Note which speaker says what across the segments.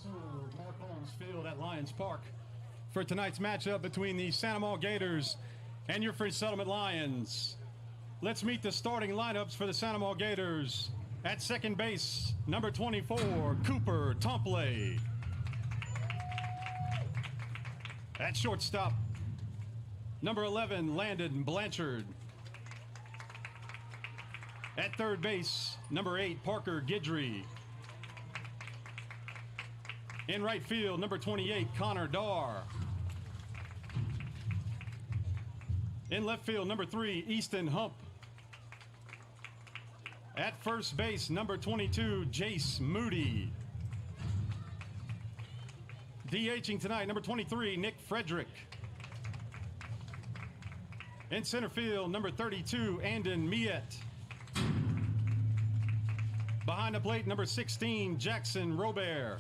Speaker 1: to Mark Holmes Field at Lions Park for tonight's matchup between the Santa Maria Gators and your French Settlement Lions. Let's meet the starting lineups for the Santa Maria Gators. At second base, number 24, Cooper Temple. At shortstop, number 11, Landon Blanchard. At third base, number 8, Parker Guidry. In right field, number 28, Connor Darr. In left field, number 3, Easton Hump. At first base, number 22, Jace Moody. DHing tonight, number 23, Nick Frederick. In center field, number 32, Andon Miet. Behind the plate, number 16, Jackson Robert.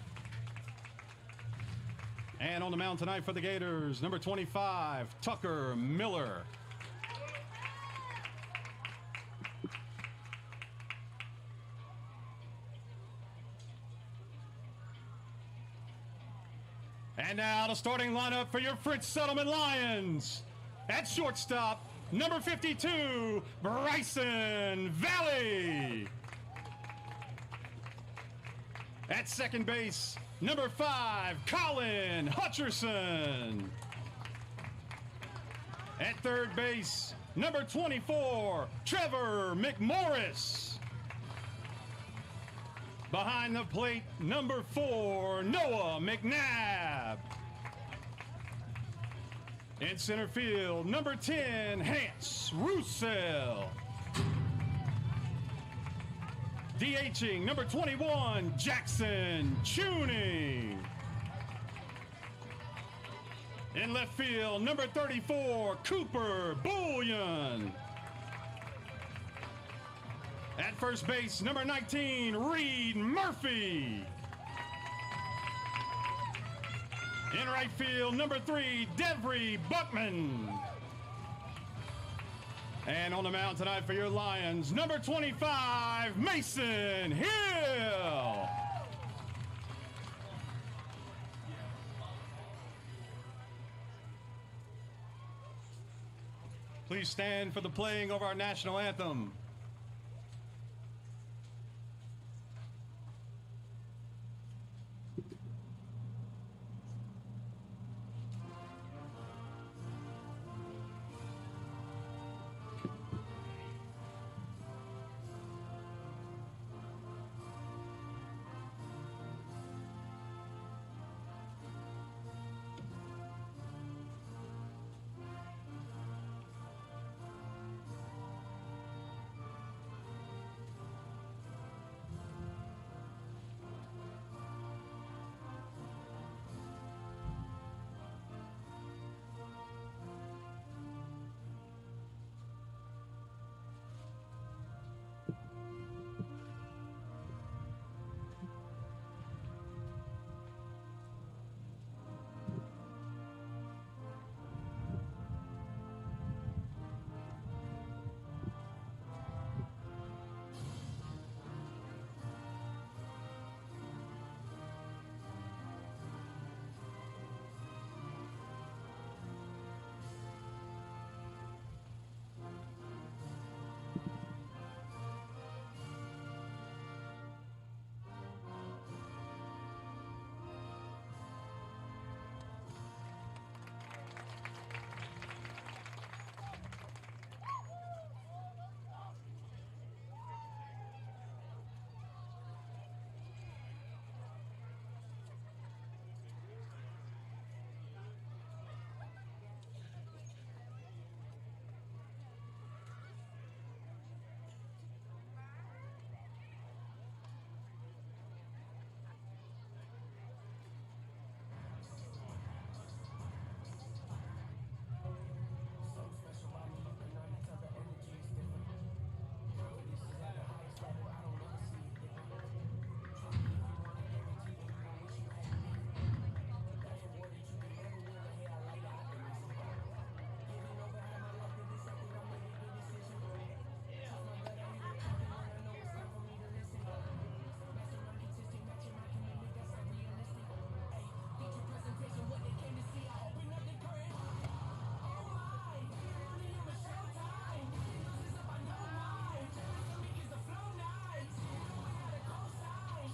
Speaker 1: And on the mound tonight for the Gators, number 25, Tucker Miller. And now the starting lineup for your French Settlement Lions. At shortstop, number 52, Bryson Valley. At second base, number 5, Colin Hutcherson. At third base, number 24, Trevor McMorris. Behind the plate, number 4, Noah McNabb. In center field, number 10, Hans Roussel. DHing, number 21, Jackson Tuning. In left field, number 34, Cooper Bullion. At first base, number 19, Reed Murphy. In right field, number 3, Devry Buckman. And on the mound tonight for your Lions, number 25, Mason Hill. Please stand for the playing of our national anthem.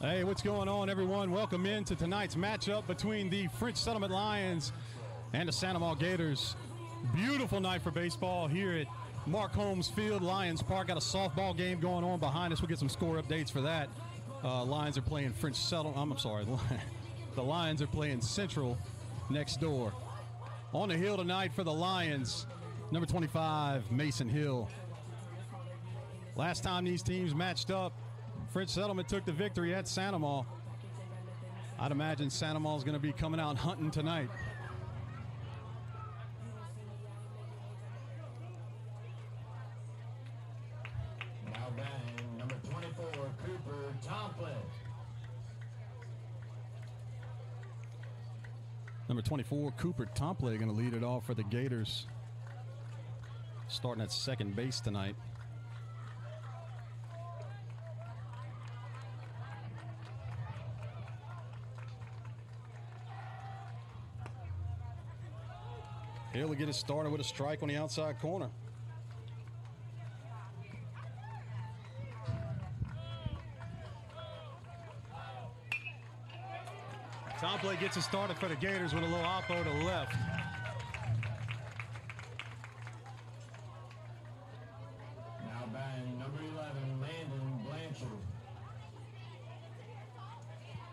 Speaker 1: Hey, what's going on, everyone? Welcome into tonight's matchup between the French Settlement Lions and the Santa Maria Gators. Beautiful night for baseball here at Mark Holmes Field, Lions Park. Got a softball game going on behind us. We'll get some score updates for that. Lions are playing French Settlement. I'm sorry. The Lions are playing Central next door. On the hill tonight for the Lions, number 25, Mason Hill. Last time these teams matched up, French Settlement took the victory at Santa Maria. I'd imagine Santa Maria is going to be coming out hunting tonight.
Speaker 2: Now batting, number 24, Cooper Tomplin.
Speaker 1: Number 24, Cooper Tomplin, going to lead it off for the Gators. Starting at second base tonight. Hill will get it started with a strike on the outside corner. Tomplin gets it started for the Gators with a little oppo to left.
Speaker 2: Now batting, number 11, Landon Blanchard.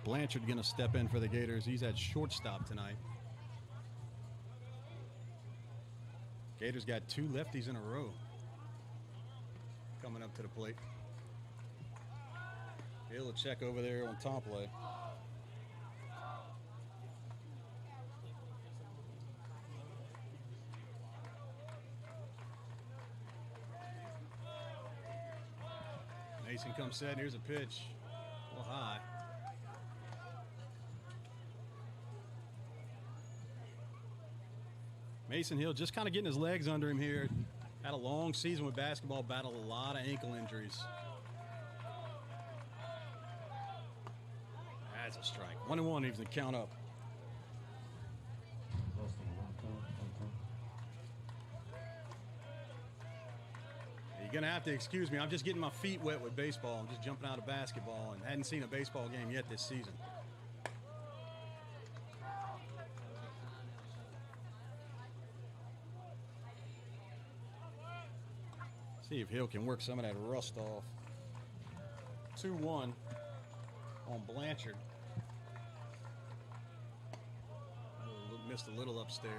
Speaker 1: Blanchard going to step in for the Gators. He's at shortstop tonight. Gators got two lefties in a row coming up to the plate. Hill will check over there on Tomplin. Mason comes set, and here's a pitch. A little high. Mason Hill just kind of getting his legs under him here. Had a long season with basketball, battled a lot of ankle injuries. That's a strike. 1-1, even to count up. You're going to have to excuse me. I'm just getting my feet wet with baseball. I'm just jumping out of basketball and hadn't seen a baseball game yet this season. See if Hill can work some of that rust off. 2-1 on Blanchard. Missed a little upstairs.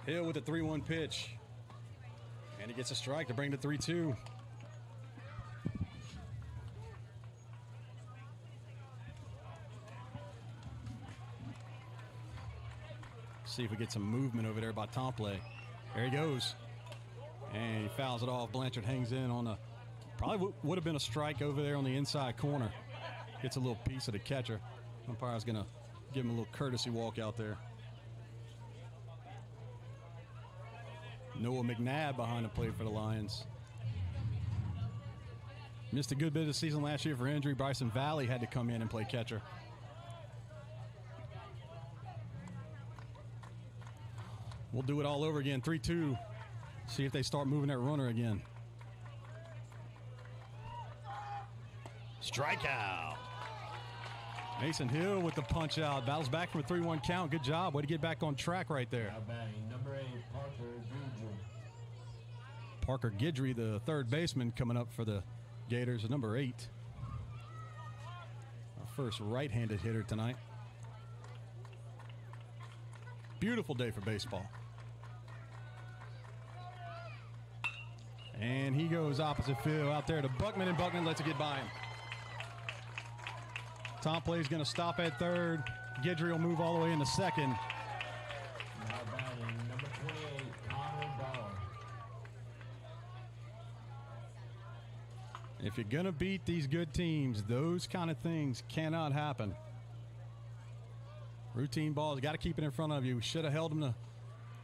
Speaker 1: Hill with a 3-1 pitch. And he gets a strike to bring the 3-2. See if we get some movement over there by Tomplin. There he goes. And he fouls it off. Blanchard hangs in on a, probably would have been a strike over there on the inside corner. Gets a little piece of the catcher. Umpire's going to give him a little courtesy walk out there. Noah McNabb behind the plate for the Lions. Missed a good bit of the season last year for injury. Bryson Valley had to come in and play catcher. We'll do it all over again. 3-2. See if they start moving that runner again. Strikeout. Mason Hill with the punch out. Battles back from a 3-1 count. Good job. Way to get back on track right there.
Speaker 2: Now batting, number 8, Parker Guidry.
Speaker 1: Parker Guidry, the third baseman, coming up for the Gators, number 8. Our first right-handed hitter tonight. Beautiful day for baseball. And he goes opposite field out there to Buckman, and Buckman lets it get by him. Tomplay's going to stop at third. Guidry will move all the way into second.
Speaker 2: Now batting, number 28, Connor Ball.
Speaker 1: If you're going to beat these good teams, those kind of things cannot happen. Routine balls, got to keep it in front of you. Should have held him to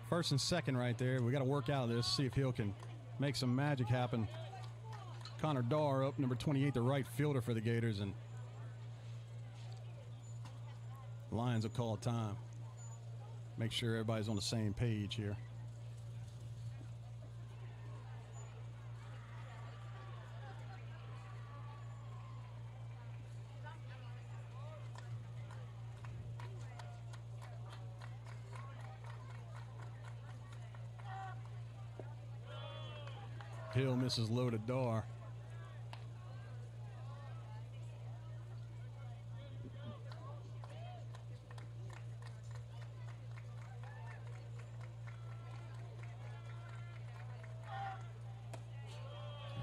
Speaker 1: first and second right there. We got to work out of this, see if Hill can make some magic happen. Connor Darr up, number 28, the right fielder for the Gators, and Lions will call time. Make sure everybody's on the same page here. Hill misses low to Dar.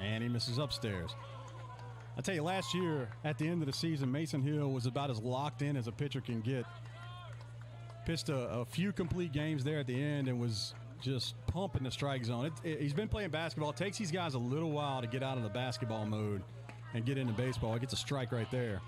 Speaker 1: And he misses upstairs. I tell you, last year at the end of the season, Mason Hill was about as locked in as a pitcher can get. Pitched a few complete games there at the end and was just pumping the strike zone. He's been playing basketball. It takes these guys a little while to get out of the basketball mode and get into baseball. He gets a strike right there.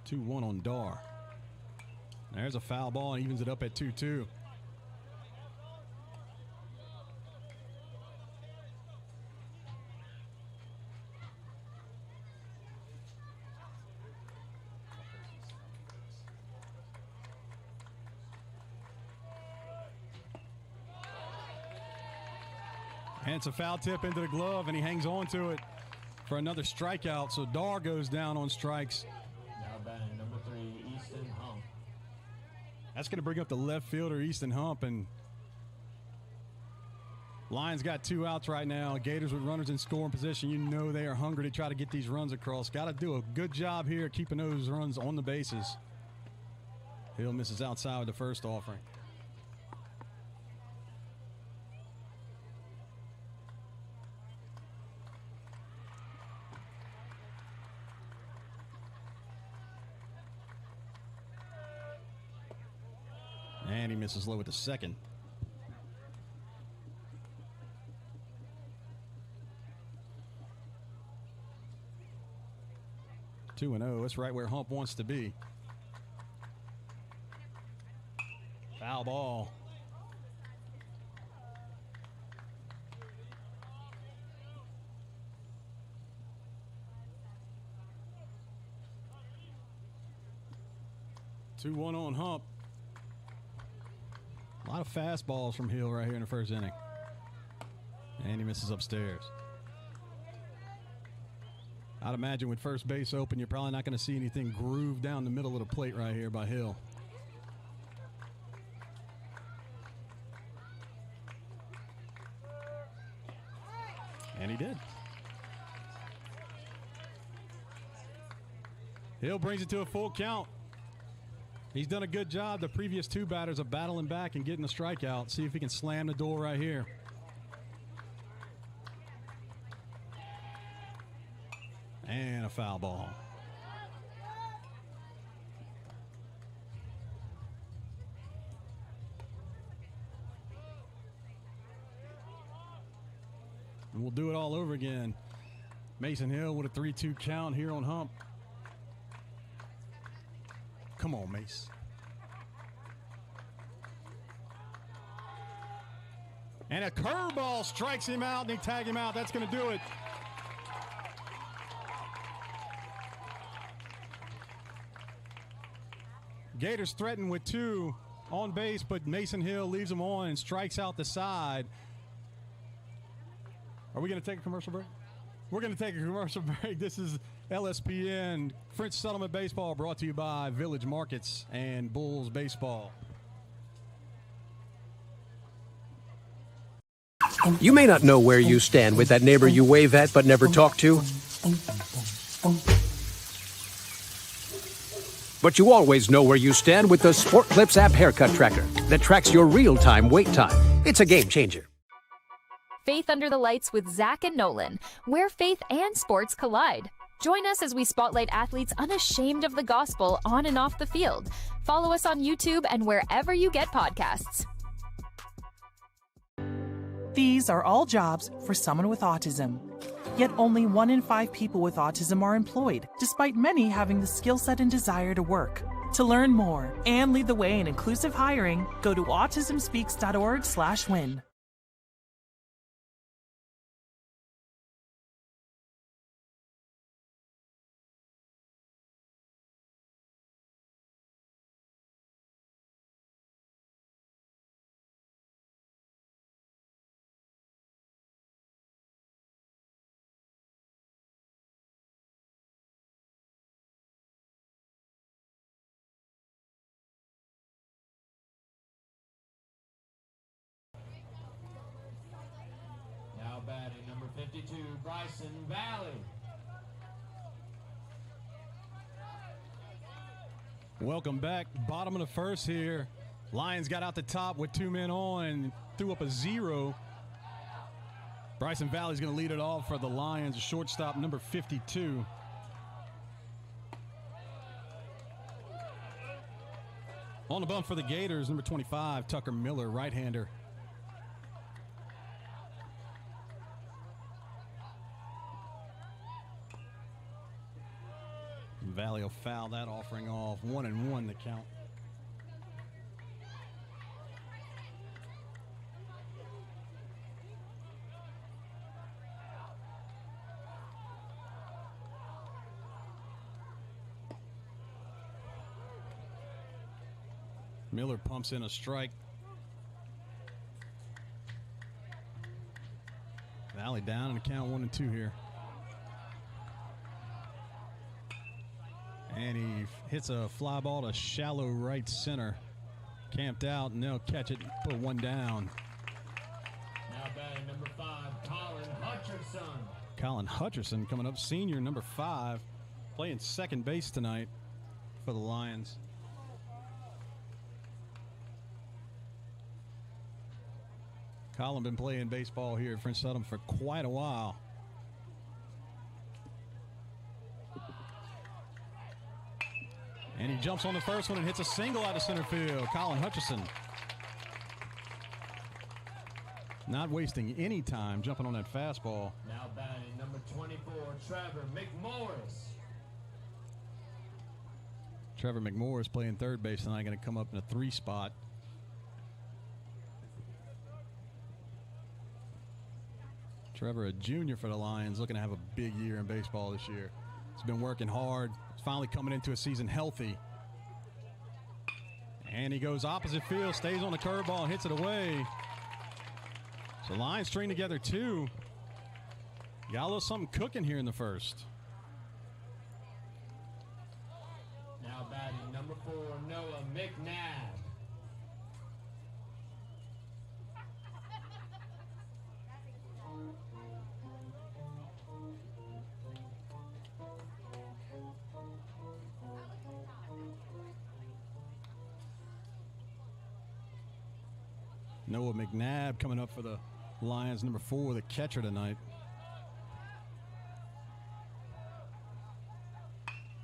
Speaker 1: Two one on Dar. There's a foul ball and evens it up at 2-2. And it's a foul tip into the glove, and he hangs on to it for another strikeout. So Dar goes down on strikes.
Speaker 2: Now batting number 3, Easton Hump.
Speaker 1: That's going to bring up the left fielder, Easton Hump. And Lions got 2 outs right now. Gators with runners in scoring position. You know they are hungry to try to get these runs across. Got to do a good job here keeping those runs on the bases. Hill misses outside with the first offering. And he misses low with the second. Two and 0. That's right where Hump wants to be. Foul ball. Two one on Hump. A lot of fastballs from Hill right here in the first inning. And he misses upstairs. I'd imagine with first base open, you're probably not going to see anything groove down the middle of the plate right here by Hill. And he did. Hill brings it to a full count. He's done a good job the previous 2 batters of battling back and getting a strikeout. See if he can slam the door right here. And a foul ball. And we'll do it all over again. Mason Hill with a 3-2 count here on Hump. Come on, Mace. And a curveball strikes him out, and they tag him out. That's going to do it. Gators threatened with 2 on base, but Mason Hill leaves them on and strikes out the side. Are we going to take a commercial break? We're going to take a commercial break. This is LSPN French Settlement Baseball, brought to you by Village Markets and Bulls Baseball.
Speaker 3: You may not know where you stand with that neighbor you wave at but never talk to. But you always know where you stand with the Sport Clips app haircut tracker that tracks your real-time wait time. It's a game changer.
Speaker 4: Faith Under the Lights with Zach and Nolan, where faith and sports collide. Join us as we spotlight athletes unashamed of the gospel on and off the field. Follow us on YouTube and wherever you get podcasts.
Speaker 5: These are all jobs for someone with autism. Yet only 1 in 5 people with autism are employed, despite many having the skill set and desire to work. To learn more and lead the way in inclusive hiring, go to autismspeaks.org/win.
Speaker 2: 52, Bryson Valley.
Speaker 1: Welcome back. Bottom of the first here. Lions got out the top with 2 men on and threw up a 0. Bryson Valley's going to lead it off for the Lions, shortstop number 52. On the bump for the Gators, number 25, Tucker Miller, right-hander. Valley will foul that offering off. 1-1 the count. Miller pumps in a strike. Valley down in the count 1-2 here. And he hits a fly ball to shallow right center. Camped out, and they'll catch it and put one down.
Speaker 2: Now batting number 5, Colin Hutcherson.
Speaker 1: Colin Hutcherson coming up, senior, number 5, playing second base tonight for the Lions. Colin been playing baseball here at French Sutton for quite a while. And he jumps on the first one and hits a single out of center field. Colin Hutcherson. Not wasting any time jumping on that fastball.
Speaker 2: Now batting number 24, Trevor McMorris.
Speaker 1: Trevor McMorris playing third base tonight, going to come up in a 3 spot. Trevor, a junior for the Lions, looking to have a big year in baseball this year. He's been working hard. He's finally coming into a season healthy. And he goes opposite field, stays on the curveball, and hits it away. So Lions string together 2. Got a little something cooking here in the first.
Speaker 2: Now batting number 4, Noah McNabb.
Speaker 1: Noah McNabb coming up for the Lions, number 4, the catcher tonight.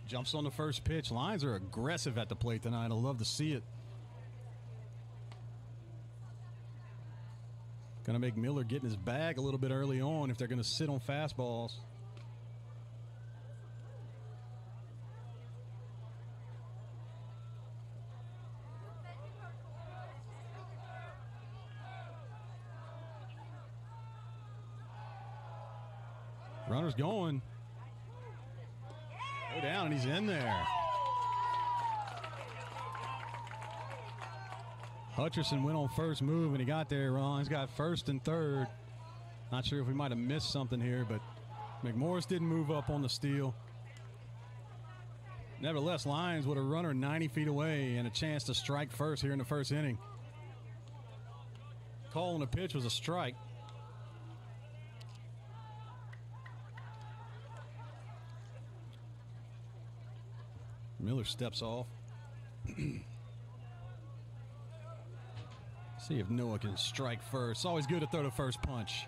Speaker 1: Jumps on the first pitch. Lions are aggressive at the plate tonight. I love to see it. Going to make Miller get in his bag a little bit early on if they're going to sit on fastballs. Runner's going. Go down, and he's in there. Hutcherson went on first move, and he got there wrong. He's got first and third. Not sure if we might have missed something here, but McMorris didn't move up on the steal. Nevertheless, Lions with a runner 90 feet away and a chance to strike first here in the first inning. Call on the pitch was a strike. Miller steps off. See if Noah can strike first. It's always good to throw the first punch.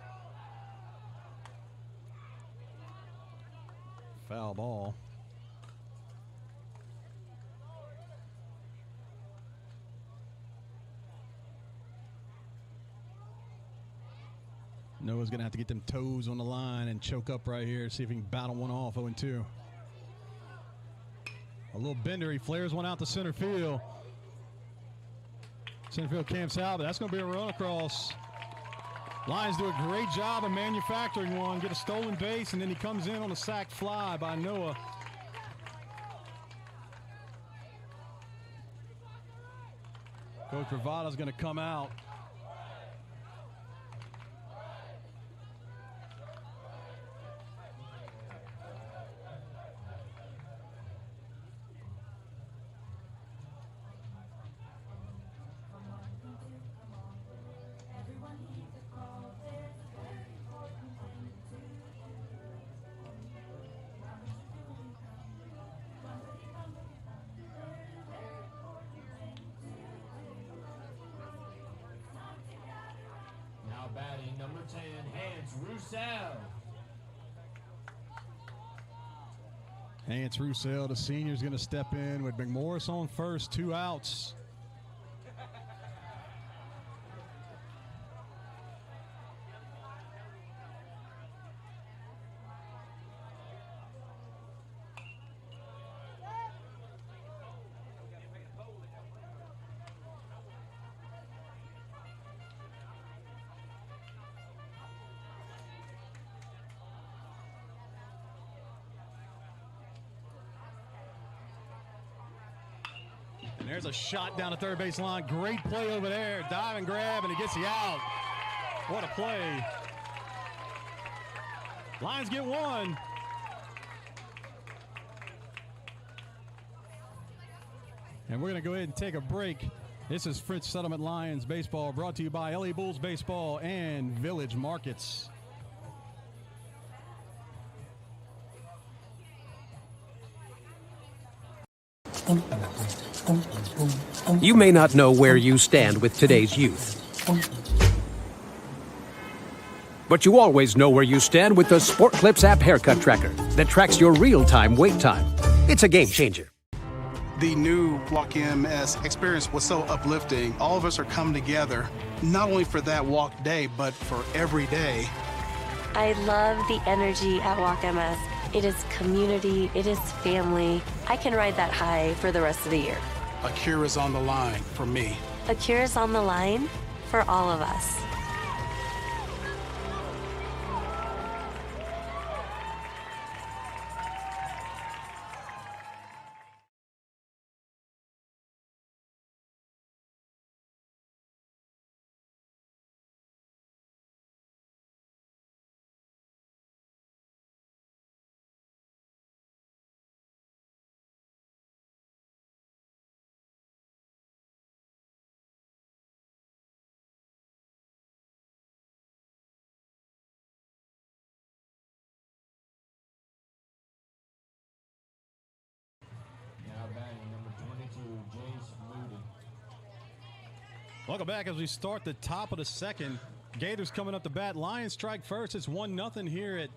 Speaker 1: Foul ball. Noah's going to have to get them toes on the line and choke up right here. See if he can battle one off. 0-2. A little bender. He flares one out to center field. Center field camps out, but that's going to be a run across. Lions do a great job of manufacturing one. Get a stolen base, and then he comes in on a sac fly by Noah. Coach Bravada's going to come out.
Speaker 2: number 10, Hans Roussel.
Speaker 1: Hans Roussel, the senior, is going to step in with McMorris on first, 2 outs. There's a shot down the third base line. Great play over there. Dive and grab, and he gets the out. What a play. Lions get 1. And we're going to go ahead and take a break. This is Fritz Settlement Lions Baseball, brought to you by LA Bulls Baseball and Village Markets.
Speaker 3: You may not know where you stand with today's youth, but you always know where you stand with the Sport Clips app haircut tracker that tracks your real-time wait time. It's a game changer.
Speaker 6: The new Walk MS experience was so uplifting. All of us are coming together, not only for that walk day, but for every day.
Speaker 7: I love the energy at Walk MS. It is community, it is family. I can ride that high for the rest of the year.
Speaker 6: A cure is on the line for me.
Speaker 7: A cure is on the line for all of us.
Speaker 1: Welcome back as we start the top of the second. Gators coming up to bat. Lions strike first. It's 1-0 here at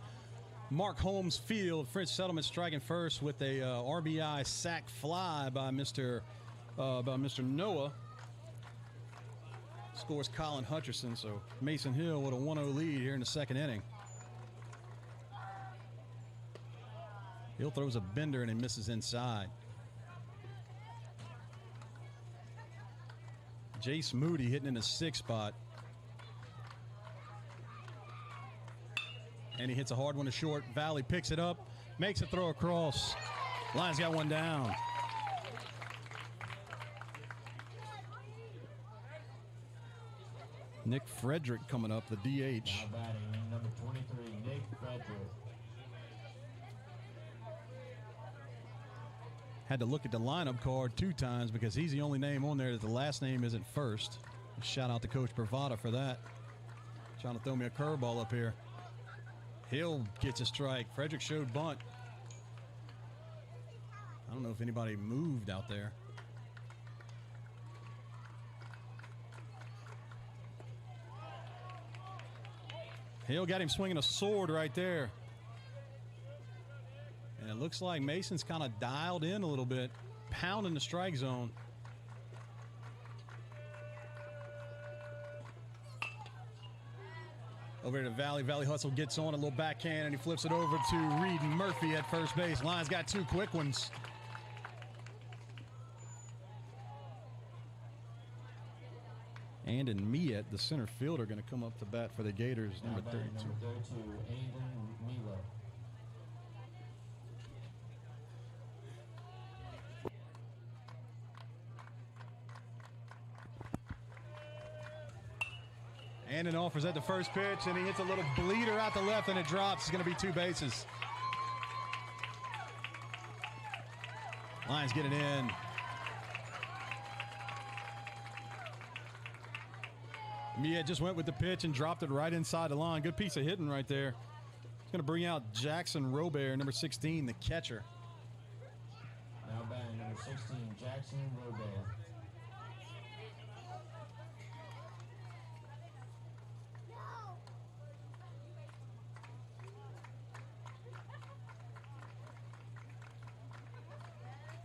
Speaker 1: Mark Holmes Field. French Settlement striking first with a RBI sac fly by Mr. Noah. Scores Colin Hutcherson. So Mason Hill with a 1-0 lead here in the second inning. Hill throws a bender and he misses inside. Jace Moody hitting in the 6th spot. And he hits a hard one to short. Valley picks it up, makes a throw across. Lions got one down. Nick Frederick coming up, the DH.
Speaker 2: Now batting, number 23, Nick Frederick.
Speaker 1: Had to look at the lineup card 2 times because he's the only name on there that the last name isn't first. Shout out to Coach Bravada for that. Trying to throw me a curveball up here. Hill gets a strike. Frederick showed bunt. I don't know if anybody moved out there. Hill got him swinging a sword right there. And it looks like Mason's kind of dialed in a little bit, pounding the strike zone. Over to Valley. Valley hustle gets on a little backhand, and he flips it over to Reed Murphy at first base. Lions got 2 quick ones. And in Miet, the center fielder, going to come up to bat for the Gators, number 32.
Speaker 2: Number 32, Aiden Mila.
Speaker 1: Andon offers at the first pitch, and he hits a little bleeder out the left, and it drops. It's going to be 2 bases. Lions get it in. Mia just went with the pitch and dropped it right inside the line. Good piece of hitting right there. It's going to bring out Jackson Robert, number 16, the catcher.
Speaker 2: Now batting, number 16, Jackson Robert.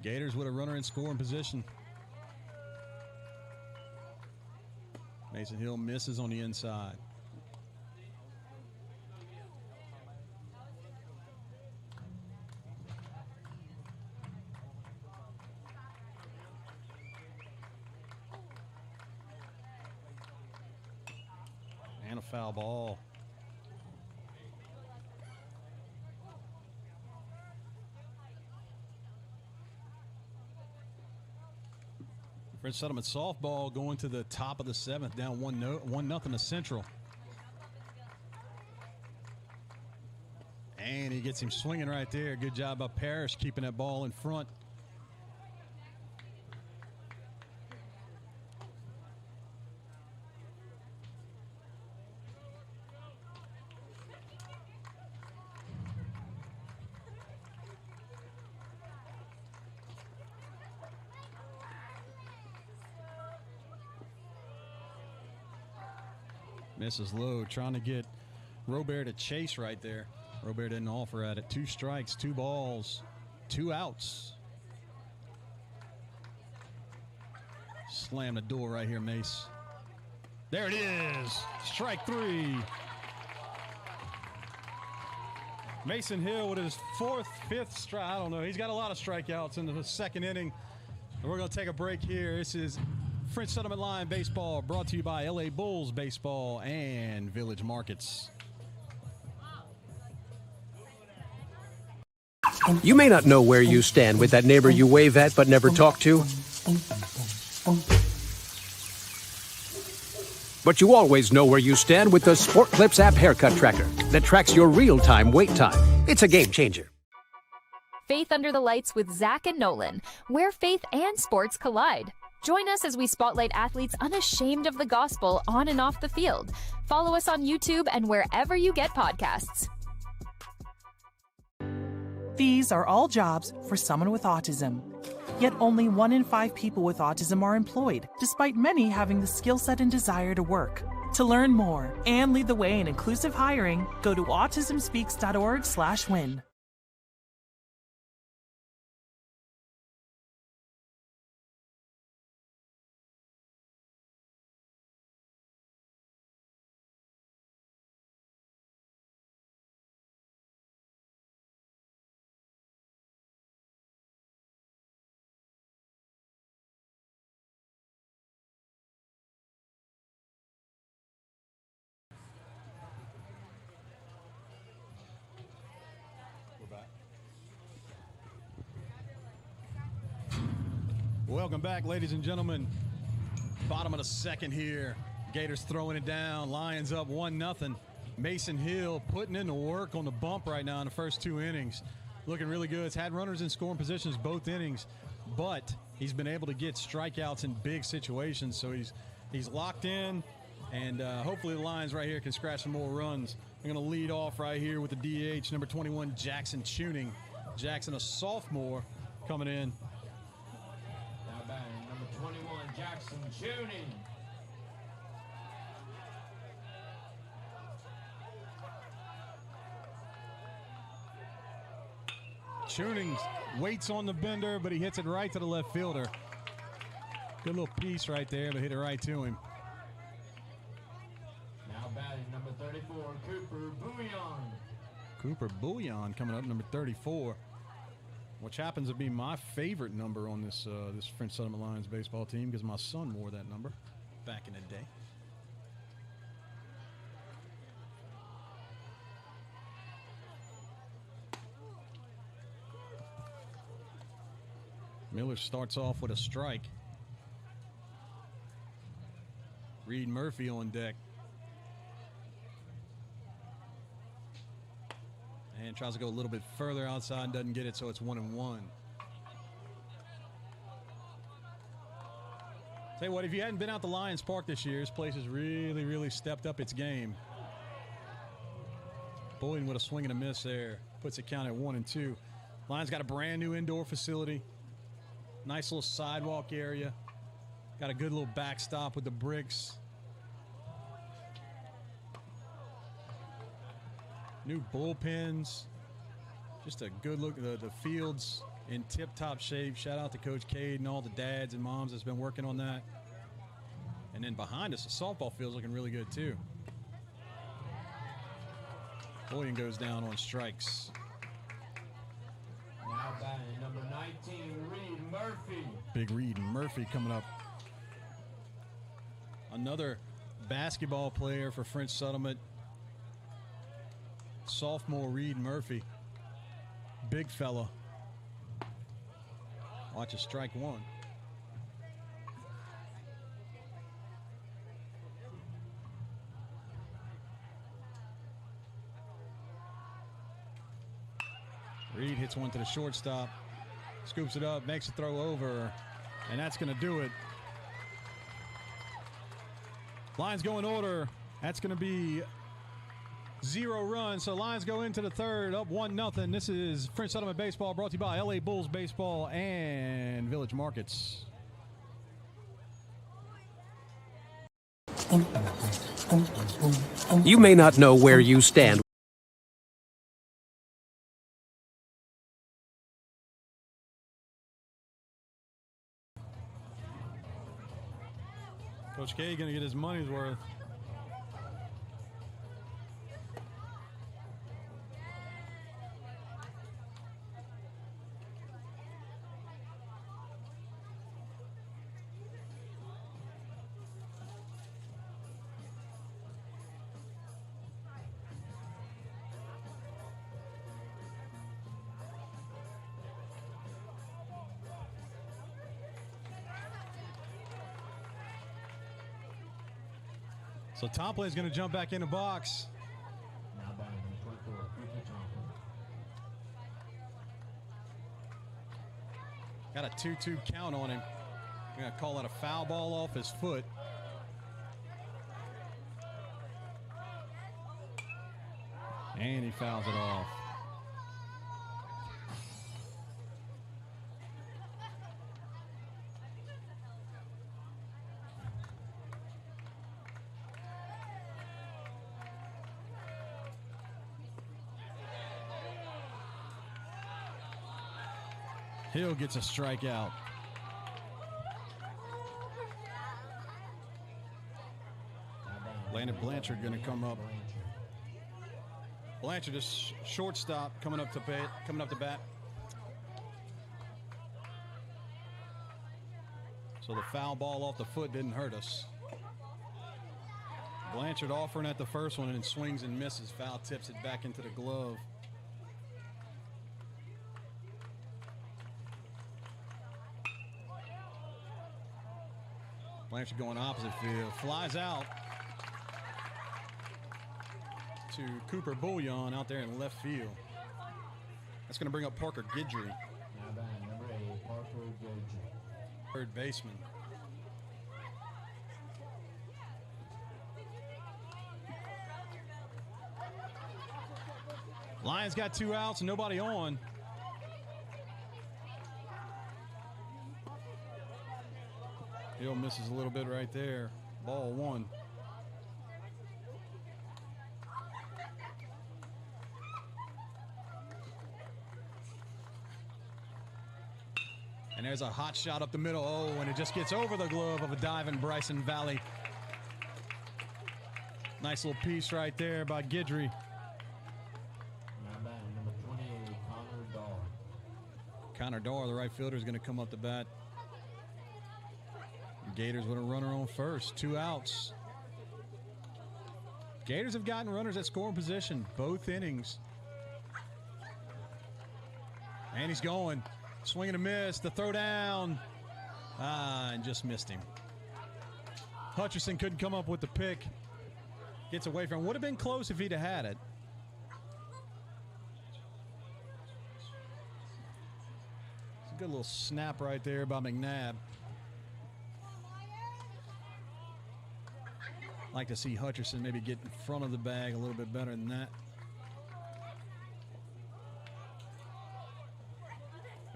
Speaker 1: Gators with a runner in scoring position. Mason Hill misses on the inside. And a foul ball. French Settlement softball going to the top of the 7th, down 1-0 to Central. And he gets him swinging right there. Good job by Parrish keeping that ball in front. Misses low, trying to get Robert to chase right there. Robert didn't offer at it. 2 strikes, 2 balls, 2 outs. Slam the door right here, Mace. There it is. Strike 3. Mason Hill with his 4th, 5th strike. I don't know. He's got a lot of strikeouts in the 2nd inning. And we're going to take a break here. This is French Settlement Lion Baseball, brought to you by LA Bulls Baseball and Village Markets.
Speaker 3: You may not know where you stand with that neighbor you wave at but never talk to. But you always know where you stand with the Sport Clips app haircut tracker that tracks your real-time wait time. It's a game changer.
Speaker 4: Faith Under the Lights with Zach and Nolan, where faith and sports collide. Join us as we spotlight athletes unashamed of the gospel on and off the field. Follow us on YouTube and wherever you get podcasts.
Speaker 5: These are all jobs for someone with autism. Yet only 1 in 5 people with autism are employed, despite many having the skill set and desire to work. To learn more and lead the way in inclusive hiring, go to autismspeaks.org/win.
Speaker 1: Welcome back, ladies and gentlemen. Bottom of the 2nd here. Gators throwing it down. Lions up 1-0. Mason Hill putting in the work on the bump right now in the first 2 innings. Looking really good. He's had runners in scoring positions both innings, but he's been able to get strikeouts in big situations. So he's locked in, and hopefully the Lions right here can scratch some more runs. I'm going to lead off right here with the DH, number 21, Jackson Tuning. Jackson, a sophomore, coming in.
Speaker 2: Now batting, number 21, Jackson Tuning.
Speaker 1: Tuning waits on the bender, but he hits it right to the left fielder. Good little piece right there, but hit it right to him.
Speaker 2: Now batting, number 34, Cooper Bouillon.
Speaker 1: Cooper Bouillon coming up, number 34, which happens to be my favorite number on this this French Settlement Lions baseball team because my son wore that number back in the day. Miller starts off with a strike. Reed Murphy on deck. And tries to go a little bit further outside and doesn't get it, so it's 1-1. Tell you what, if you hadn't been out to Lions Park this year, this place has really, really stepped up its game. Boyd with a swing and a miss there. Puts it count at 1-2. Lions got a brand new indoor facility. Nice little sidewalk area. Got a good little backstop with the bricks. New bullpens. Just a good look. The fields in tip-top shape. Shout out to Coach Cade and all the dads and moms that's been working on that. And then behind us, the softball field's looking really good too. William goes down on strikes.
Speaker 2: Now batting number 19, Reed Murphy.
Speaker 1: Big Reed Murphy coming up. Another basketball player for French Settlement. Sophomore Reed Murphy. Big fella. Watch a strike one. Reed hits one to the shortstop, scoops it up, makes a throw over, and that's going to do it. Lions go in order. That's going to be 0 runs. So Lions go into the third, up 1-0. This is French Settlement Baseball, brought to you by LA Bulls Baseball and Village Markets.
Speaker 3: You may not know where you stand.
Speaker 1: Coach K going to get his money's worth. So Tomplin is going to jump back in the box.
Speaker 2: Now batting number 24, Ricky Tomplin.
Speaker 1: Got a 2-2 count on him. We're going to call it a foul ball off his foot. And he fouls it off. Hill gets a strikeout. Landon Blanchard going to come up. Blanchard is shortstop coming up to bat. So the foul ball off the foot didn't hurt us. Blanchard offering at the first one and swings and misses. Foul tips it back into the glove. Blanchard going opposite field, flies out to Cooper Bouillon out there in left field. That's going to bring up Parker Guidry.
Speaker 2: Now batting number 8, Parker Guidry.
Speaker 1: Third baseman. Lions got 2 outs and nobody on. Hill misses a little bit right there. Ball 1. And there's a hot shot up the middle. Oh, and it just gets over the glove of a diving Bryson Valley. Nice little piece right there by Guidry.
Speaker 2: Now batting number 28, Connor Dahl.
Speaker 1: Connor Dahl, the right fielder, is going to come up to bat. Gators with a runner on first. 2 outs. Gators have gotten runners at scoring position both innings. And he's going. Swing and a miss. The throw down. And just missed him. Hutcherson couldn't come up with the pick. Gets away from him. Would have been close if he'd have had it. It's a good little snap right there by McNabb. Like to see Hutcherson maybe get in front of the bag a little bit better than that.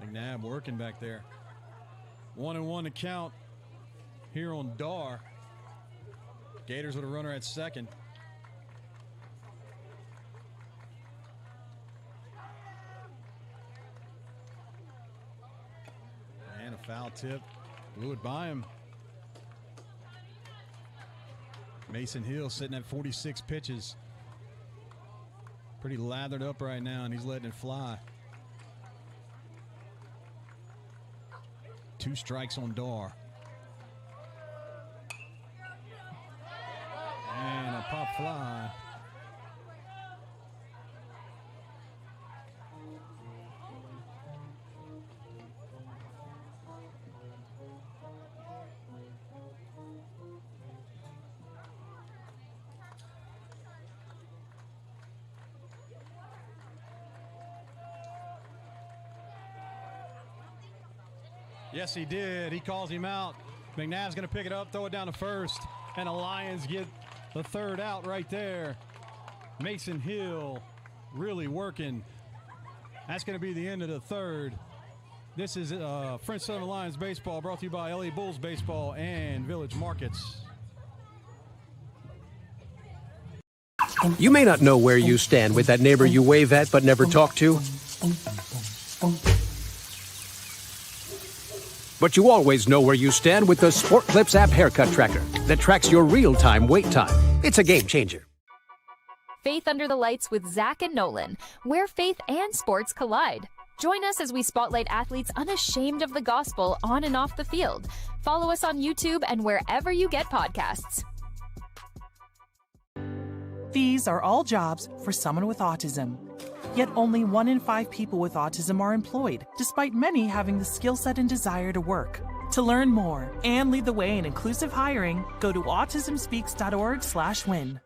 Speaker 1: McNabb working back there. 1-1 to count here on Dar. Gators with a runner at second. Foul tip. Blew it by him. Mason Hill sitting at 46 pitches. Pretty lathered up right now, and he's letting it fly. 2 strikes on Dar. And a pop fly. Yes, he did. He calls him out. McNabb's going to pick it up, throw it down to first, and the Lions get the 3rd out right there. Mason Hill really working. That's going to be the end of the 3rd. This is French Southern Lions baseball, brought to you by LA Bulls Baseball and Village Markets.
Speaker 3: You may not know where you stand with that neighbor you wave at but never talk to. But you always know where you stand with the Sport Clips app haircut tracker that tracks your real-time wait time. It's a game changer.
Speaker 4: Faith Under the Lights with Zach and Nolan, where faith and sports collide. Join us as we spotlight athletes unashamed of the gospel on and off the field. Follow us on YouTube and wherever you get podcasts.
Speaker 5: These are all jobs for someone with autism. Yet only 1 in 5 people with autism are employed, despite many having the skill set and desire to work. To learn more and lead the way in inclusive hiring, go to autismspeaks.org/win.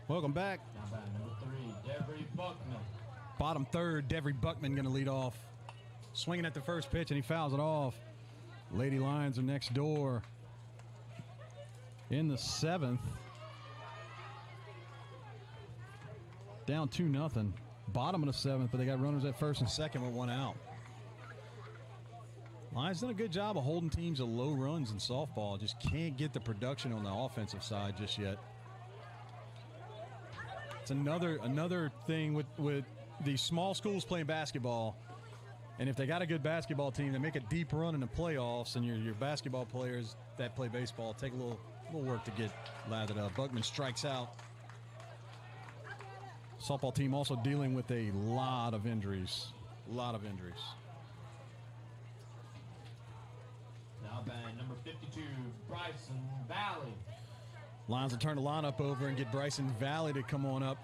Speaker 1: Welcome back.
Speaker 2: Now batting number 3, Devery Buckman.
Speaker 1: Bottom 3rd, Devery Buckman going to lead off. Swinging at the first pitch, and he fouls it off. Lady Lions are next door. In the 7th. Down 2-0. Bottom of the 7th, but they got runners at first and second with 1 out. Lions done a good job of holding teams to low runs in softball. Just can't get the production on the offensive side just yet. It's another thing with these small schools playing basketball, and if they got a good basketball team, they make a deep run in the playoffs, and your basketball players that play baseball take a little work to get lathered up. Buckman strikes out. Softball team also dealing with a lot of injuries.
Speaker 2: Now batting number 52, Bryson Valley.
Speaker 1: Lions will turn the lineup over and get Bryson Valley to come on up.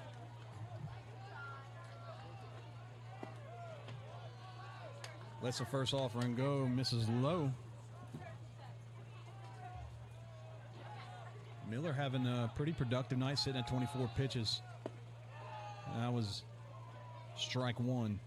Speaker 1: Lets the first offering go, misses low. Miller having a pretty productive night, sitting at 24 pitches. That was strike 1.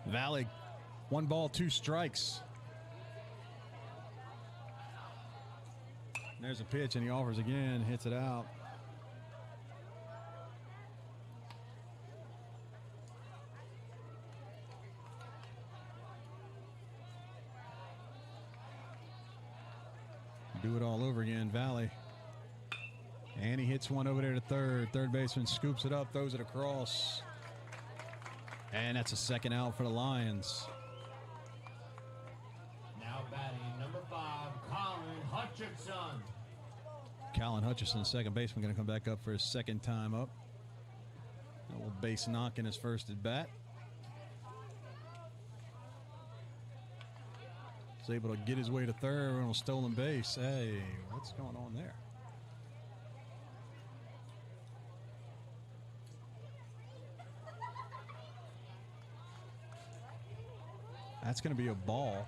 Speaker 1: Valley, 1 ball, 2 strikes. There's a pitch, and he offers again, hits it out. Do it all over again, Valley. And he hits one over there to third. Third baseman scoops it up, throws it across. And that's a 2nd out for the Lions.
Speaker 2: Now batting number 5, Colin Hutchinson.
Speaker 1: Colin Hutchinson, second baseman, going to come back up for his 2nd time up. A little base knock in his first at bat. Was able to get his way to third on a stolen base. Hey, what's going on there? That's going to be a ball.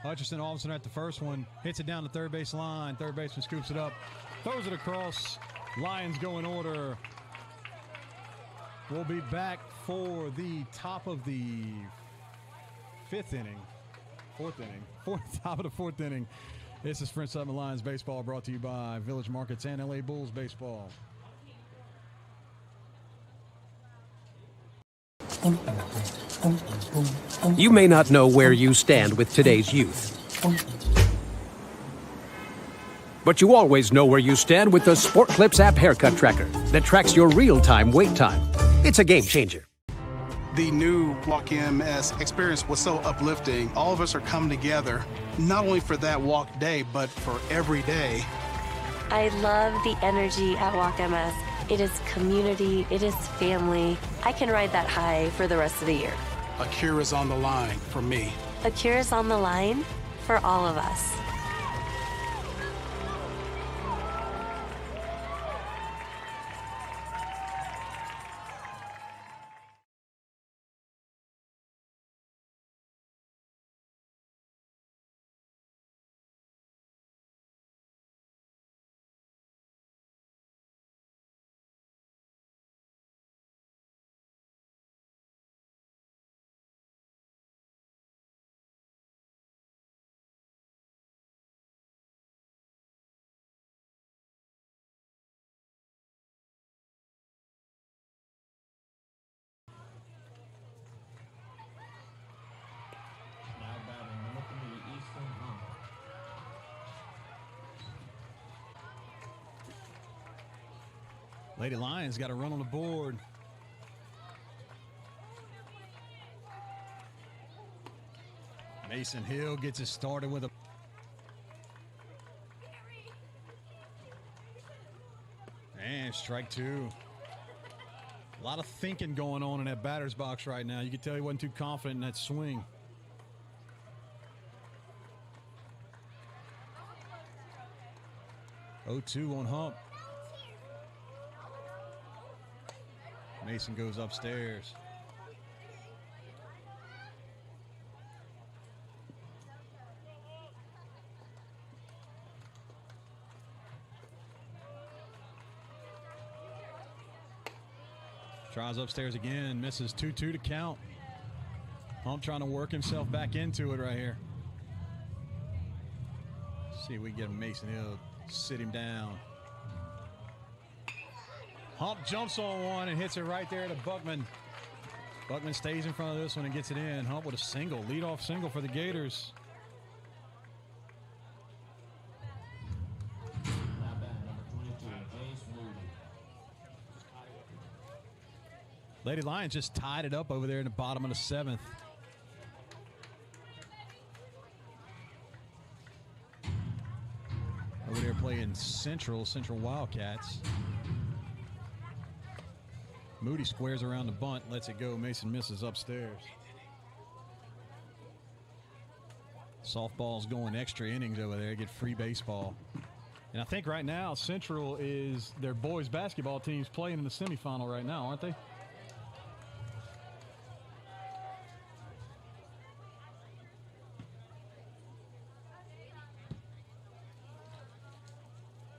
Speaker 1: Hutchinson all of a sudden at the first one, hits it down the third base line. Third baseman scoops it up, throws it across. Lions go in order. We'll be back for the top of the top of the fourth inning. This is French Summit Lions Baseball, brought to you by Village Markets and LA Bulls Baseball.
Speaker 3: You may not know where you stand with today's youth, but you always know where you stand with the Sport Clips app haircut tracker that tracks your real-time wait time. It's a game changer.
Speaker 6: The new Walk MS experience was so uplifting. All of us are coming together, not only for that walk day, but for every day.
Speaker 7: I love the energy at Walk MS. It is community, it is family. I can ride that high for the rest of the year.
Speaker 6: A cure is on the line for me.
Speaker 7: A cure is on the line for all of us.
Speaker 2: Now batting number 3, Easton Amant.
Speaker 1: Lady Lions got a run on the board. Mason Hill gets it started with a and strike two. A lot of thinking going on in that batter's box right now. You could tell he wasn't too confident in that swing. Oh, 2 on Hump. Mason goes upstairs. Tries upstairs again, misses 2-2 to count. Hump trying to work himself back into it right here. See if we can get Mason Hill, sit him down. Hump jumps on one and hits it right there to Buckman. Buckman stays in front of this one and gets it in. Hump with a single, leadoff single for the Gators.
Speaker 2: Now batting number 22, James Moody.
Speaker 1: Lady Lions just tied it up over there in the bottom of the 7th. Over there playing Central Wildcats. Moody squares around the bunt, lets it go. Mason misses upstairs. Softball's going extra innings over there, get free baseball. And I think right now Central is their boys basketball team's playing in the semifinal right now, aren't they?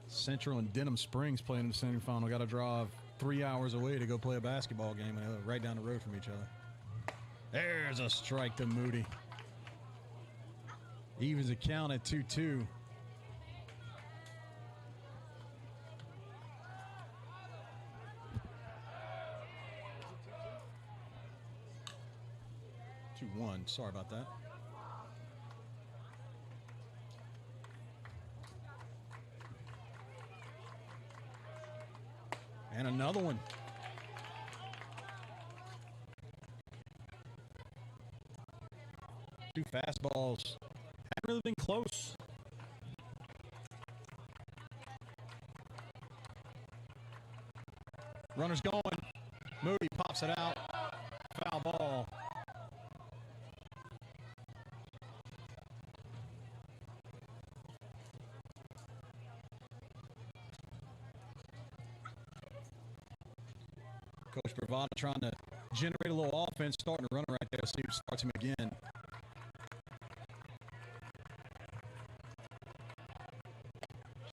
Speaker 1: Central and Denham Springs playing in the semifinal. Got to drive 3 hours away to go play a basketball game right down the road from each other. There's a strike to Moody. Evens the count at 2-2. Sorry about that. And another one. Two fastballs. Haven't really been close. Runner's going. Moody pops it out. Foul ball. Coach Bravada trying to generate a little offense, starting to run right there. See who starts him again.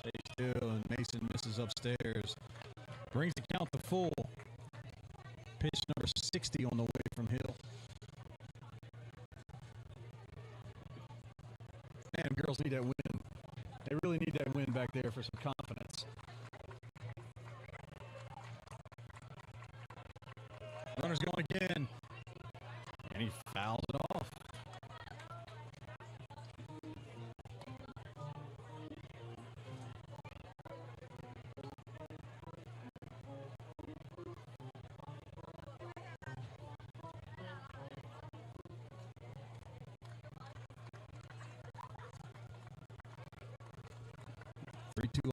Speaker 1: Stay still, and Mason misses upstairs. Brings the count to full. Pitch number 60 on the way from Hill. Man, girls need that win. They really need that win back there for some confidence. Runner's going again, and he fouls it off.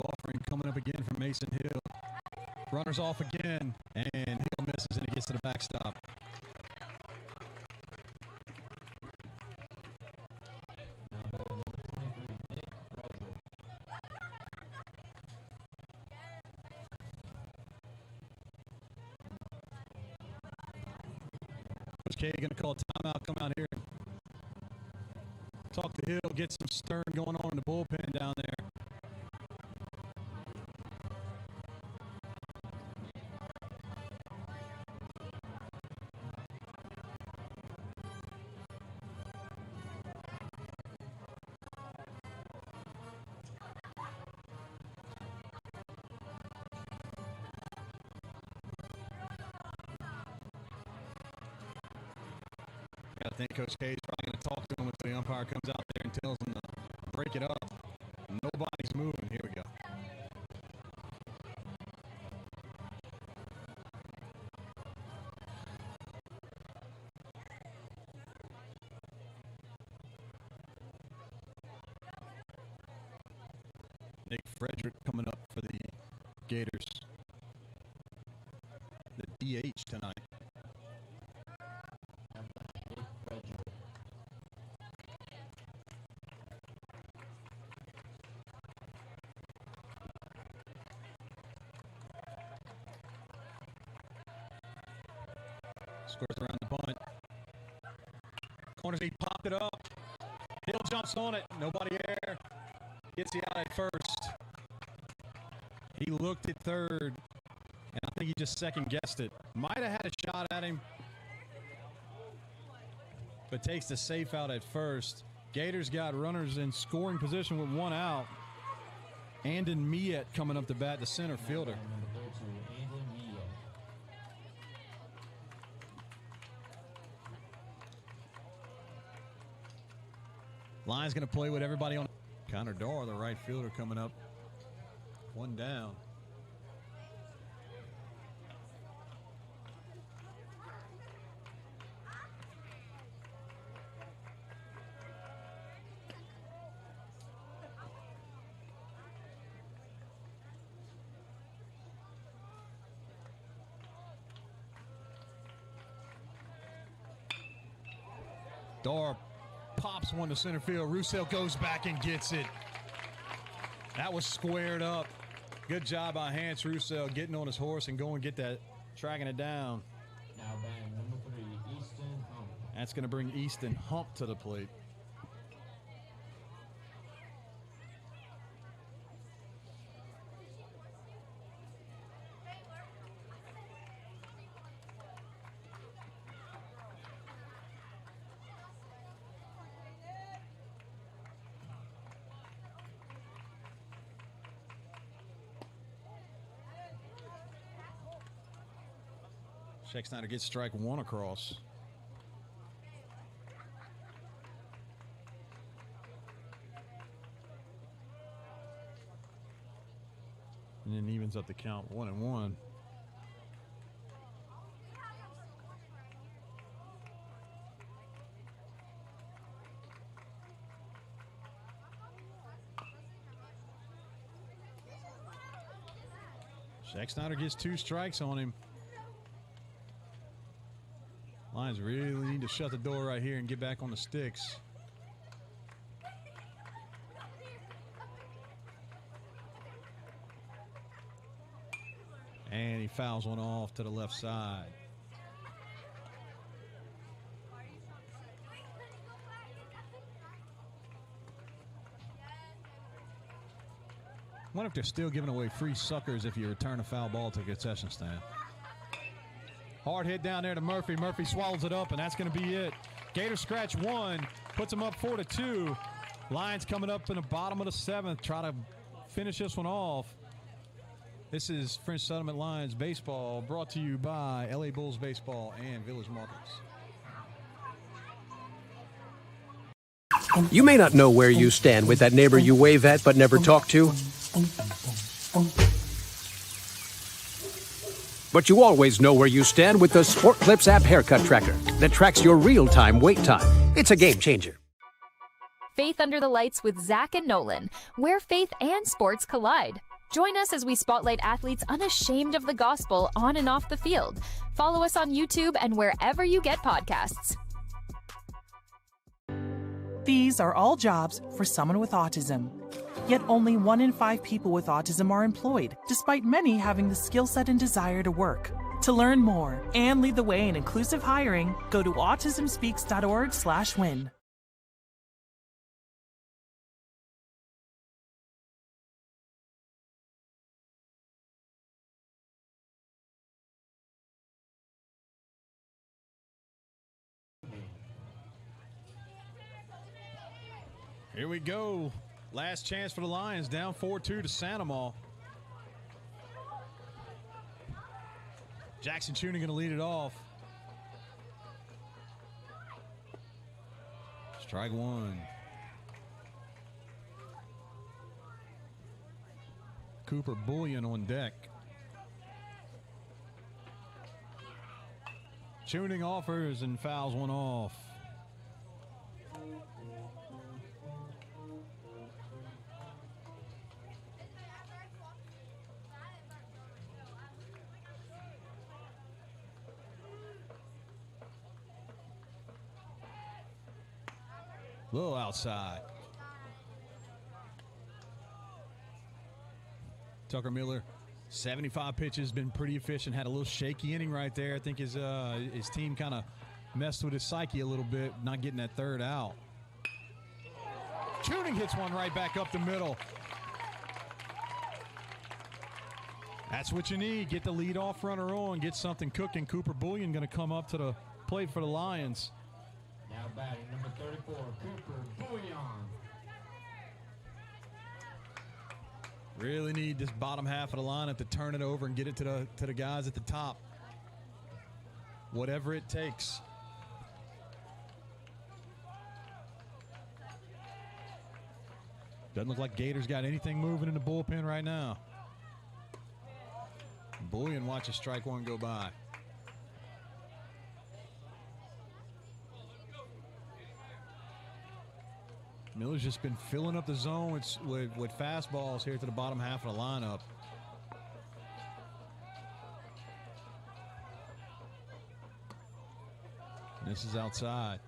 Speaker 1: Offering coming up again from Mason Hill. Runner's off again, and Hill misses, and he gets to the backstop. Coach K going to call timeout, come out here, talk to Hill, get some stern going on in the bullpen down there. I think Coach K is probably going to talk to him until the umpire comes out there and tells him to break it up. Nobody's moving. Here we go. Nick Frederick coming up for the Gators. The DH tonight. Scores around the bunt. Corners, he popped it up. Hill jumps on it. Nobody there. Gets he out at first. He looked at third, and I think he just second-guessed it. Might have had a shot at him, but takes the safe out at first. Gators got runners in scoring position with one out. Andon Miet coming up to bat, the center fielder. Line's going to play with everybody on. Connor Dorr, the right fielder, coming up. One down. Dorr pops one to center field. Roussel goes back and gets it. That was squared up. Good job by Hans Roussel getting on his horse and going get that, tracking it down.
Speaker 2: Now batting number 3, Easton Hump.
Speaker 1: That's going to bring Easton Hump to the plate. Scheck-Snyder gets strike one across. And then evens up the count 1-1. Scheck-Snyder gets 2 strikes on him. Lions really need to shut the door right here and get back on the sticks. And he fouls one off to the left side. I wonder if they're still giving away free suckers if you return a foul ball to the concession stand. Hard hit down there to Murphy. Murphy swallows it up, and that's going to be it. Gators scratch one, puts them up 4-2. Lions coming up in the bottom of the seventh, try to finish this one off. This is French Settlement Lions baseball, brought to you by LA Bulls Baseball and Village Markets.
Speaker 3: You may not know where you stand with that neighbor you wave at but never talk to. But you always know where you stand with the Sport Clips app haircut tracker that tracks your real-time wait time. It's a game changer.
Speaker 4: Faith Under the Lights with Zach and Nolan, where faith and sports collide. Join us as we spotlight athletes unashamed of the gospel on and off the field. Follow us on YouTube and wherever you get podcasts.
Speaker 5: These are all jobs for someone with autism. Yet only 1 in 5 people with autism are employed, despite many having the skill set and desire to work. To learn more and lead the way in inclusive hiring, go to autismspeaks.org/win.
Speaker 1: Here we go. Last chance for the Lions, down 4-2 to Santa Maria. Jackson Chuning going to lead it off. Strike one. Cooper Bullion on deck. Chuning offers and fouls one off. Little outside. Tucker Miller, 75 pitches, been pretty efficient. Had a little shaky inning right there. I think his team kind of messed with his psyche a little bit, not getting that third out. Chuning hits one right back up the middle. That's what you need. Get the leadoff runner on, get something cooking. Cooper Bullion going to come up to the plate for the Lions.
Speaker 2: Now batting number 34, Cooper Bullion.
Speaker 1: Really need this bottom half of the lineup to turn it over and get it to the guys at the top. Whatever it takes. Doesn't look like Gators got anything moving in the bullpen right now. Bullion watches strike one go by. Miller's just been filling up the zone with fastballs here to the bottom half of the lineup. This is outside.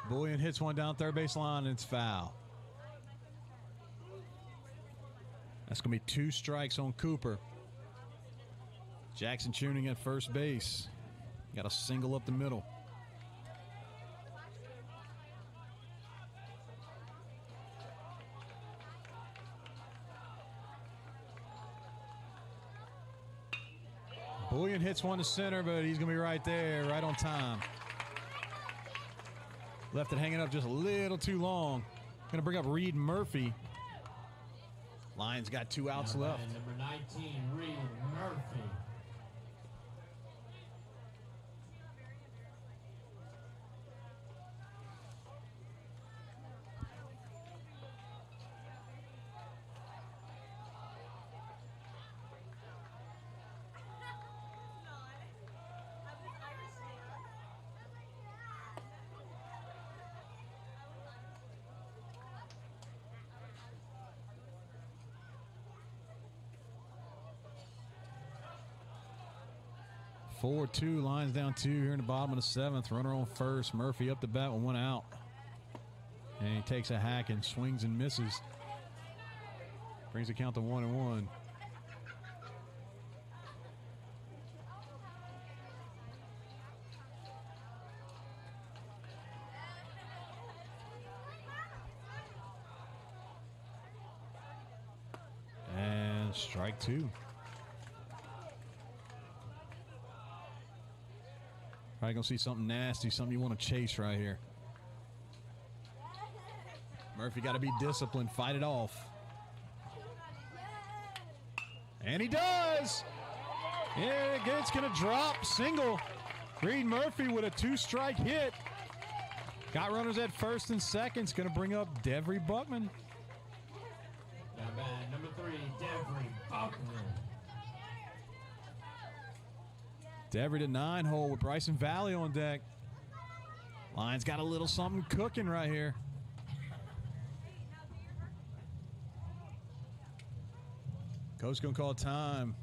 Speaker 1: Bullion hits one down third base line, and it's foul. That's going to be 2 strikes on Cooper. Jackson Chuning at first base. Got a single up the middle. Bullion hits one to center, but he's going to be right there, right on time. Left it hanging up just a little too long. Going to bring up Reed Murphy. Lions got 2 outs left.
Speaker 2: Number 19, Reed Murphy.
Speaker 8: 4-2, Lions down 2 here in the bottom of the 7th. Runner on first. Murphy up the bat with 1 out. And he takes a hack and swings and misses. Brings the count to 1-1. And strike 2. Probably gonna see something nasty, something you want to chase right here. Murphy got to be disciplined, fight it off. And he does! Yeah, it's gonna drop, single. Reed Murphy with a 2-strike hit. Got runners at first and second. It's gonna bring up Devry Buckman.
Speaker 2: Now bat number 3, Devry Buckman.
Speaker 8: Devry to 9-hole with Bryson Valley on deck. Lions got a little something cooking right here. Coach gonna call time.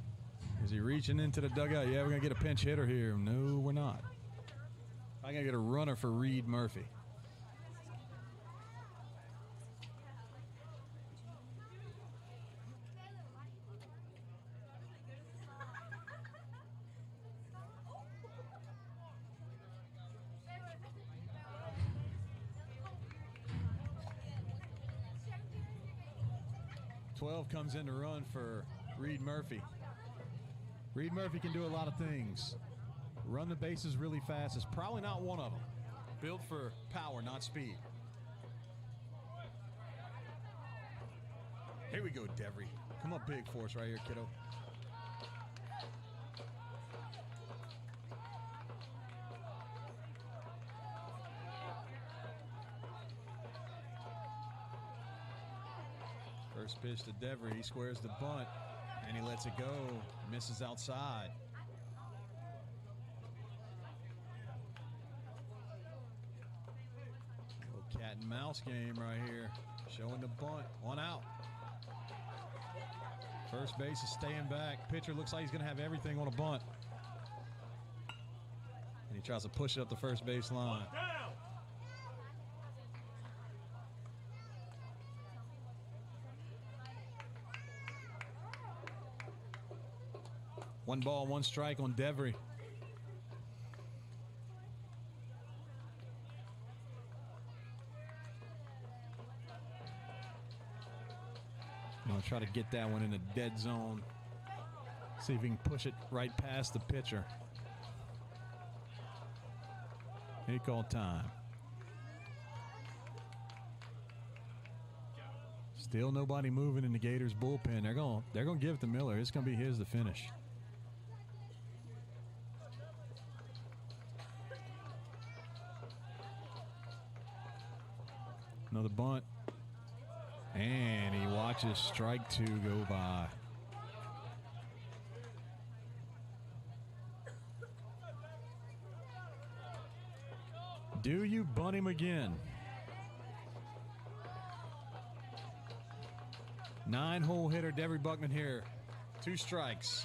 Speaker 8: Is he reaching into the dugout? Yeah, we're gonna get a pinch hitter here. No, we're not. I'm gonna get a runner for Reed Murphy. Comes in to run for Reed Murphy. Reed Murphy can do a lot of things. Run the bases really fast is probably not one of them. Built for power, not speed. Here we go, Devry. Come up big for us right here, kiddo. First pitch to Devry. He squares the bunt, and he lets it go. Misses outside. Little cat and mouse game right here. Showing the bunt. 1 out. First base is staying back. Pitcher looks like he's going to have everything on a bunt. And he tries to push it up the first base line. 1 ball, 1 strike on Devry. I'm going to try to get that one in a dead zone. See if he can push it right past the pitcher. He called time. Still nobody moving in the Gators bullpen. They're going to give it to Miller. It's going to be his to finish. Another bunt. And he watches strike 2 go by. Do you bunt him again? 9-hole hitter Devry Buckman here. 2 strikes.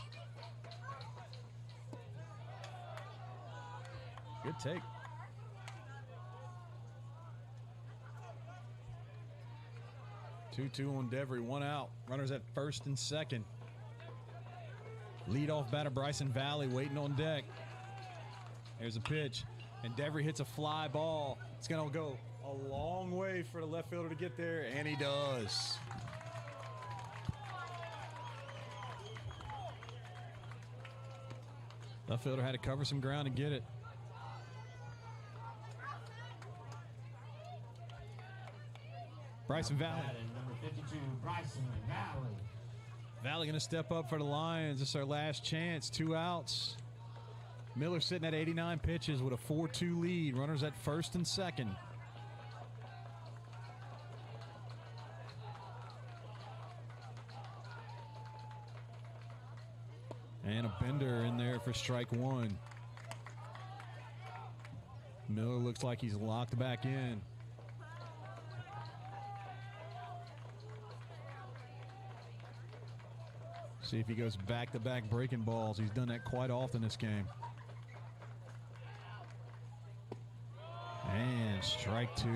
Speaker 8: Good take. 2-2 on Devry, 1 out. Runners at first and second. Leadoff batter Bryson Valley waiting on deck. There's a pitch, and Devry hits a fly ball. It's going to go a long way for the left fielder to get there, and he does. Left fielder had to cover some ground to get it. Bryson Valley.
Speaker 2: Number 52, Bryson Valley.
Speaker 8: Valley going to step up for the Lions. This is our last chance. 2 outs. Miller sitting at 89 pitches with a 4-2 lead. Runners at first and second. And a bender in there for strike 1. Miller looks like he's locked back in. See if he goes back-to-back breaking balls. He's done that quite often this game. And strike 2.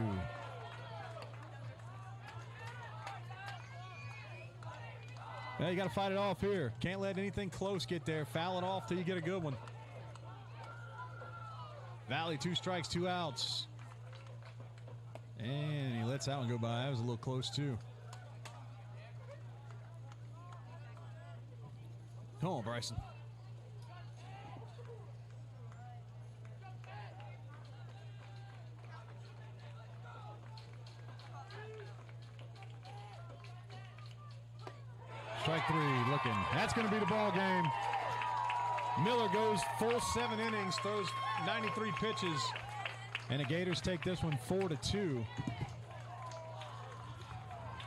Speaker 8: Yeah, you got to fight it off here. Can't let anything close get there. Foul it off till you get a good one. Valley, 2 strikes, 2 outs. And he lets that one go by. That was a little close, too. Come on, Bryson. Strike 3, looking. That's going to be the ball game. Miller goes full 7 innings, throws 93 pitches, and the Gators take this one 4-2.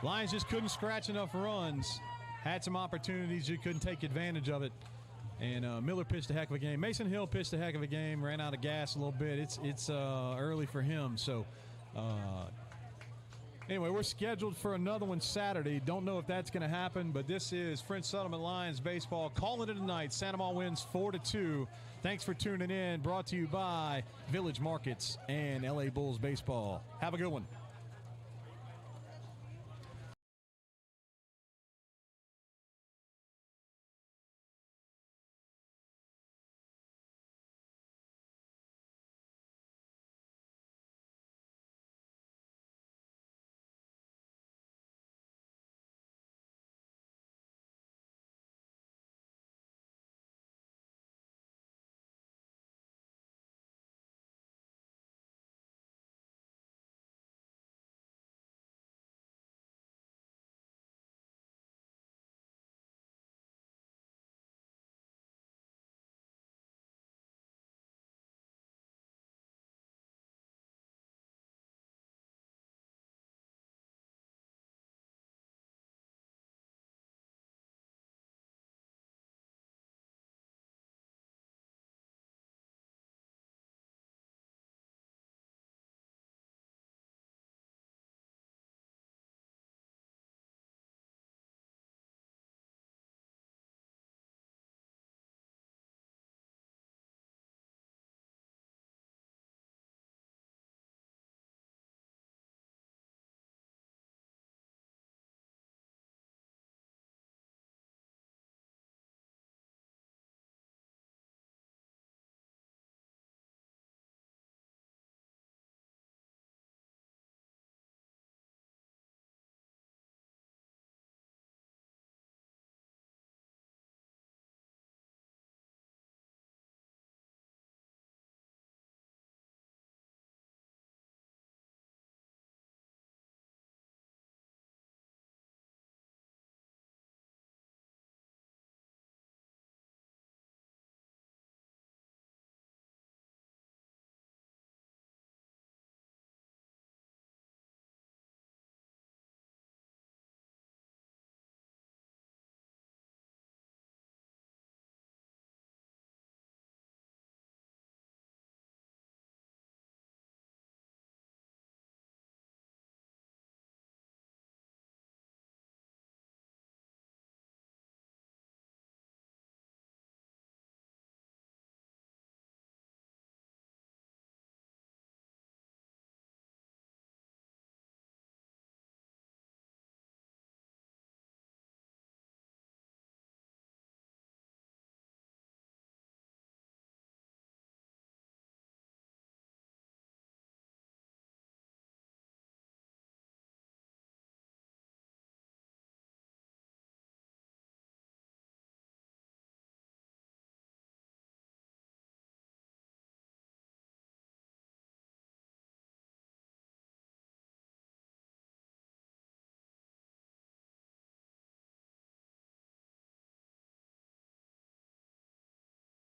Speaker 8: Lions just couldn't scratch enough runs. Had some opportunities, you couldn't take advantage of it. And Miller pitched a heck of a game. Mason Hill pitched a heck of a game, ran out of gas a little bit. It's early for him, so anyway, we're scheduled for another one Saturday. Don't know if that's going to happen, but this is French Settlement Lions baseball. Calling it tonight. Santa Maria wins 4-2. Thanks for tuning in. Brought to you by Village Markets and LA Bulls Baseball. Have a good one.